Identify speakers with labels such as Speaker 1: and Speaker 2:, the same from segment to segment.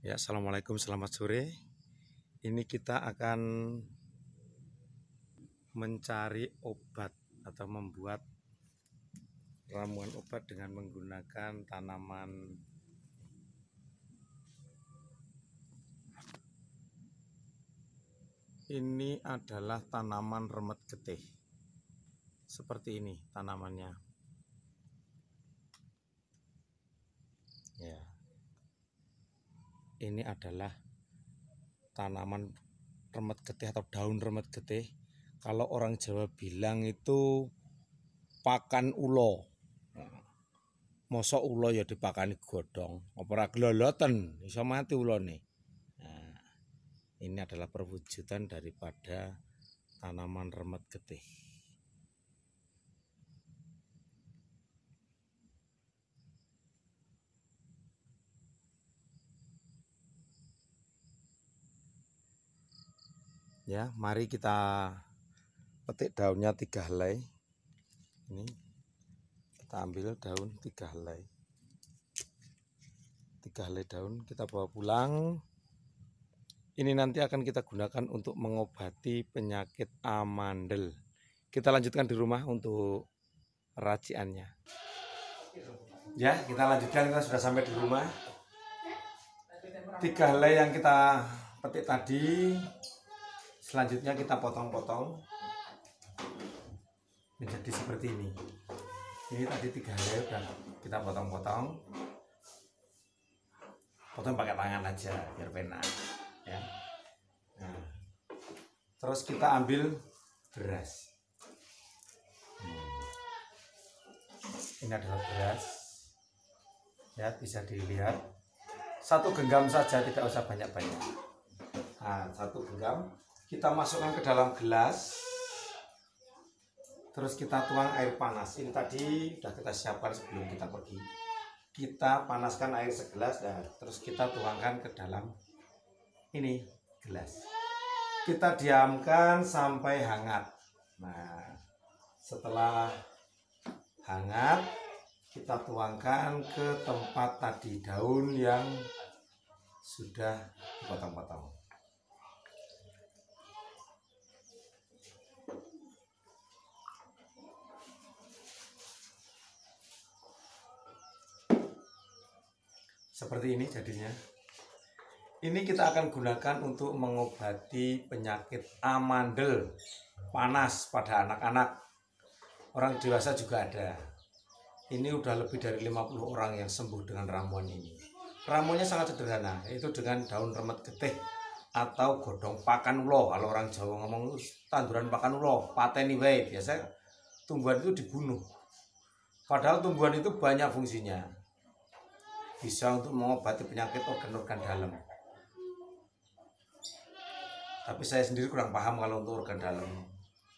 Speaker 1: Ya, assalamualaikum, selamat sore. Ini kita akan mencari obat atau membuat ramuan obat dengan menggunakan tanaman ini. Adalah tanaman remet getih. Seperti ini tanamannya. Ya. Ini adalah tanaman remet getih atau daun remet getih. Kalau orang Jawa bilang itu pakan ulo. Mosok ulo ya dipakani godhong. Apa ora gloloten iso mati ulone. Nah, ini adalah perwujudan daripada tanaman remet getih. Ya, mari kita petik daunnya 3 helai. Ini kita ambil daun 3 helai. 3 helai daun kita bawa pulang. Ini nanti akan kita gunakan untuk mengobati penyakit amandel. Kita lanjutkan di rumah untuk raciannya. Ya, kita lanjutkan, kita sudah sampai di rumah. 3 helai yang kita petik tadi, selanjutnya kita potong-potong menjadi seperti ini. Ini tadi 3 helai udah kita potong-potong. Potong pakai tangan aja biar penak, ya. Nah, terus kita ambil beras. Ini adalah beras, ya, bisa dilihat. 1 genggam saja, tidak usah banyak-banyak. Nah, 1 genggam kita masukkan ke dalam gelas. Terus kita tuang air panas. Ini tadi sudah kita siapkan sebelum kita pergi. Kita panaskan air segelas, dan terus kita tuangkan ke dalam ini gelas. Kita diamkan sampai hangat. Nah, setelah hangat, kita tuangkan ke tempat tadi daun yang sudah dipotong-potong. Seperti ini jadinya. Ini kita akan gunakan untuk mengobati penyakit amandel, panas pada anak-anak. Orang dewasa juga ada. Ini udah lebih dari 50 orang yang sembuh dengan ramuan ini. Ramuannya sangat sederhana, yaitu dengan daun remet getih atau godhong pakan ulo. Kalau orang Jawa ngomong tanduran pakan ulo, pateni wae. Biasa tumbuhan itu dibunuh. Padahal tumbuhan itu banyak fungsinya. Bisa untuk mengobati penyakit organ-organ dalam. Tapi saya sendiri kurang paham kalau untuk organ dalam.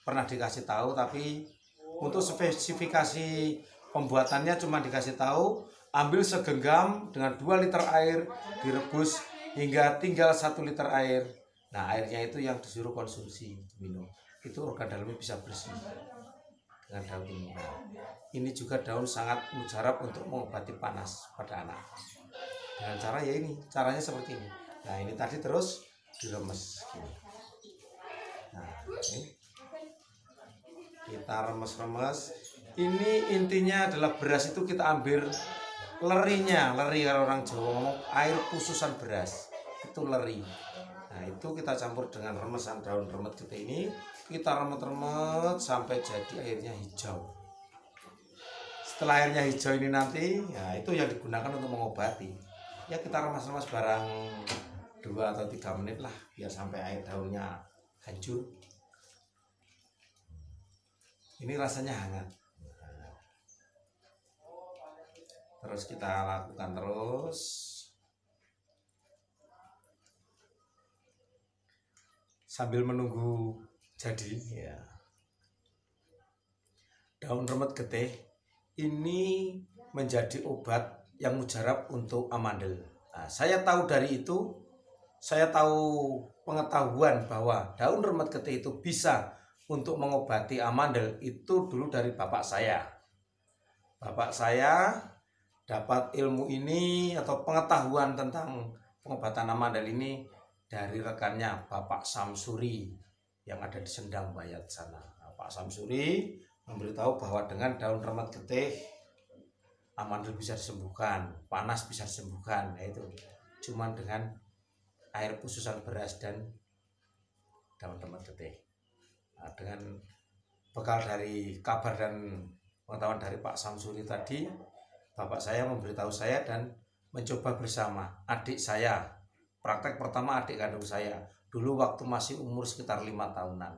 Speaker 1: Pernah dikasih tahu, tapi untuk spesifikasi pembuatannya cuma dikasih tahu ambil segenggam dengan 2 liter air, direbus hingga tinggal 1 liter air. Nah, airnya itu yang disuruh konsumsi, minum. Itu organ dalamnya bisa bersih dengan daun ini. Ini juga daun sangat mujarab untuk mengobati panas pada anak. Dengan cara ya ini, caranya seperti ini. Nah, ini tadi terus diremes gini. Nah, ini kita remes-remes. Ini intinya adalah beras itu kita ambil lerinya, leri kalau orang Jawa ngomong air pususan beras. Itu leri. Nah, itu kita campur dengan remesan daun remet getih ini. Kita remet-remet sampai jadi airnya hijau. Setelah airnya hijau ini nanti, ya itu yang digunakan untuk mengobati. Ya kita remas-remas barang 2 atau 3 menit lah, biar sampai air daunnya hancur. Ini rasanya hangat. Terus kita lakukan terus. Sambil menunggu jadi, ya. Daun remet getih ini menjadi obat yang mujarab untuk amandel. Nah, saya tahu dari itu, saya tahu pengetahuan bahwa daun remet getih itu bisa untuk mengobati amandel itu dulu dari bapak saya. Bapak saya dapat ilmu ini atau pengetahuan tentang pengobatan amandel ini dari rekannya Bapak Samsuri yang ada di Sendang Bayat sana. Nah, Pak Samsuri memberitahu bahwa dengan daun remet getih amandel bisa disembuhkan, panas bisa disembuhkan, yaitu cuman dengan air pususan beras dan daun remet getih. Nah, dengan bekal dari kabar dan pengetahuan dari Pak Samsuri tadi, bapak saya memberitahu saya dan mencoba bersama adik saya. Praktek pertama adik kandung saya, dulu waktu masih umur sekitar 5 tahunan.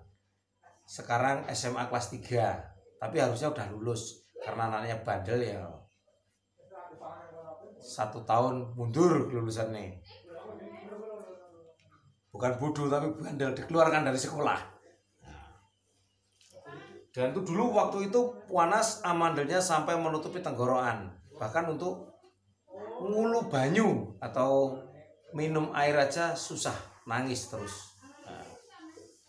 Speaker 1: Sekarang SMA kelas 3, tapi harusnya udah lulus karena anaknya bandel ya. 1 tahun mundur lulusannya. Bukan bodoh tapi bandel, dikeluarkan dari sekolah. Dan itu dulu waktu itu panas, amandelnya sampai menutupi tenggorokan. Bahkan untuk ngulu banyu atau minum air aja susah, nangis terus. Nah,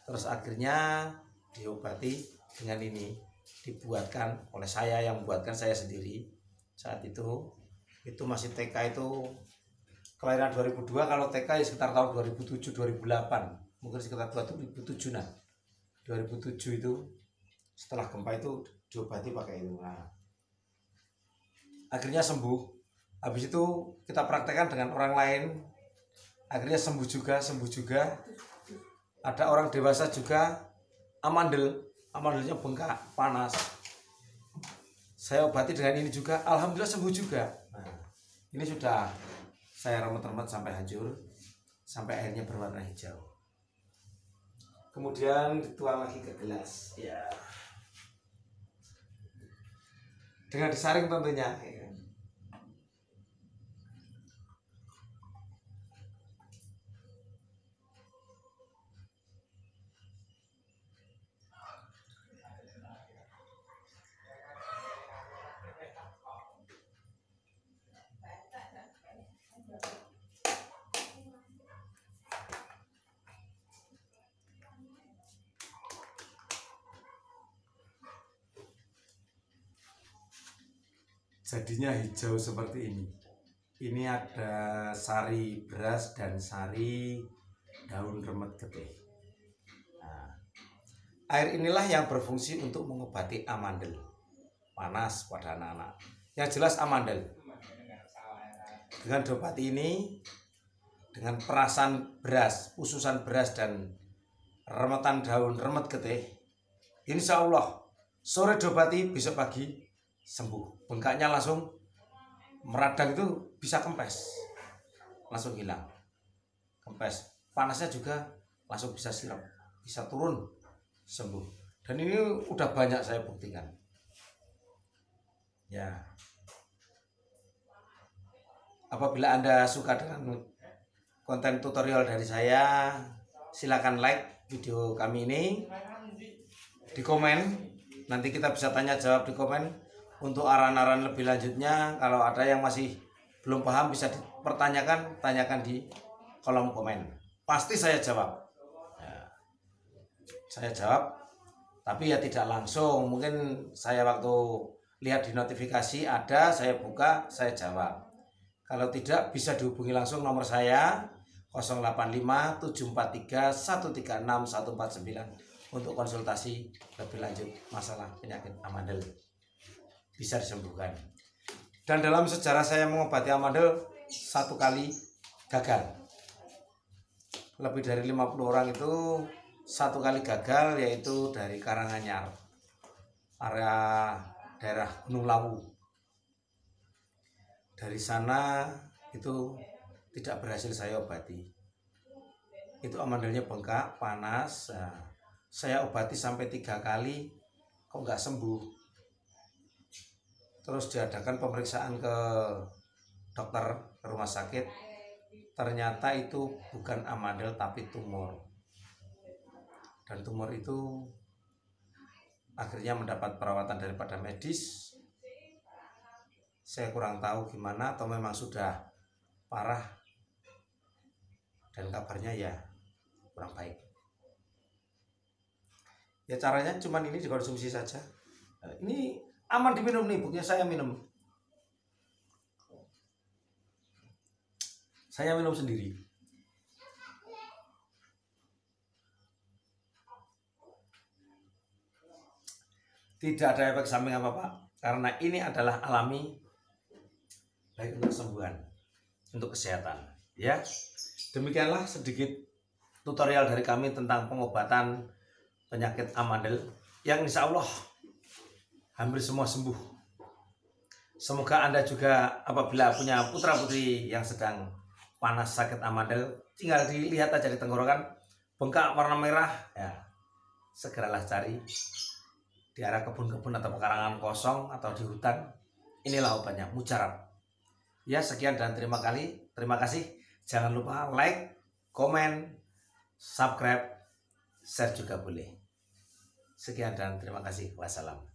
Speaker 1: terus akhirnya diobati dengan ini, dibuatkan oleh saya, yang membuatkan saya sendiri. Saat itu masih TK, itu kelahiran 2002, kalau TK ya sekitar tahun 2007 2008, mungkin sekitar 2007. Nah 2007 itu setelah gempa itu diobati pakai itu. Nah, akhirnya sembuh. Habis itu kita praktekkan dengan orang lain, akhirnya sembuh juga. Ada orang dewasa juga amandelnya bengkak, panas. Saya obati dengan ini juga, alhamdulillah sembuh juga. Nah, ini sudah saya remet-remet sampai hancur, sampai airnya berwarna hijau. Kemudian dituang lagi ke gelas, ya. Dengan disaring tentunya. Jadinya hijau seperti ini. Ini ada sari beras dan sari daun remet getih. Nah, air inilah yang berfungsi untuk mengobati amandel panas pada anak-anak. Yang jelas amandel dengan diobati ini, dengan perasan beras, ususan beras dan remetan daun remet getih, insya Allah sore diobati, besok pagi sembuh. Bengkaknya langsung meradang, itu bisa kempes, langsung hilang, kempes. Panasnya juga langsung bisa sirap, bisa turun, sembuh. Dan ini udah banyak saya buktikan. Ya, apabila Anda suka dengan konten tutorial dari saya, silakan like video kami ini, di komen. Nanti kita bisa tanya jawab di komen. Untuk arahan-arahan lebih lanjutnya, kalau ada yang masih belum paham bisa dipertanyakan, tanyakan di kolom komen. Pasti saya jawab. Ya, saya jawab, tapi ya tidak langsung. Mungkin saya waktu lihat di notifikasi ada, saya buka, saya jawab. Kalau tidak, bisa dihubungi langsung nomor saya 085 743 136 149 untuk konsultasi lebih lanjut masalah penyakit amandel, bisa disembuhkan. Dan dalam sejarah saya mengobati amandel 1 kali gagal. Lebih dari 50 orang itu 1 kali gagal, yaitu dari Karanganyar, area daerah Gunung Lawu. Dari sana itu tidak berhasil saya obati. Itu amandelnya bengkak, panas. Nah, saya obati sampai 3 kali, kok nggak sembuh. Terus diadakan pemeriksaan ke dokter, ke rumah sakit. Ternyata itu bukan amandel tapi tumor. Dan tumor itu akhirnya mendapat perawatan daripada medis. Saya kurang tahu gimana, atau memang sudah parah dan kabarnya ya kurang baik. Ya caranya cuman ini, dikonsumsi saja. Ini aman diminum nih, buktinya saya minum. Saya minum sendiri. Tidak ada efek samping apa-apa, karena ini adalah alami, baik untuk kesembuhan, untuk kesehatan. Ya, demikianlah sedikit tutorial dari kami tentang pengobatan penyakit amandel yang insya Allah hampir semua sembuh. Semoga Anda juga apabila punya putra-putri yang sedang panas sakit amandel, tinggal dilihat aja di tenggorokan bengkak warna merah, ya segeralah cari di arah kebun-kebun atau pekarangan kosong atau di hutan. Inilah obatnya, mujarab. Ya, sekian dan terima kasih. Jangan lupa like, komen, subscribe, share juga boleh. Sekian dan terima kasih. Wassalam.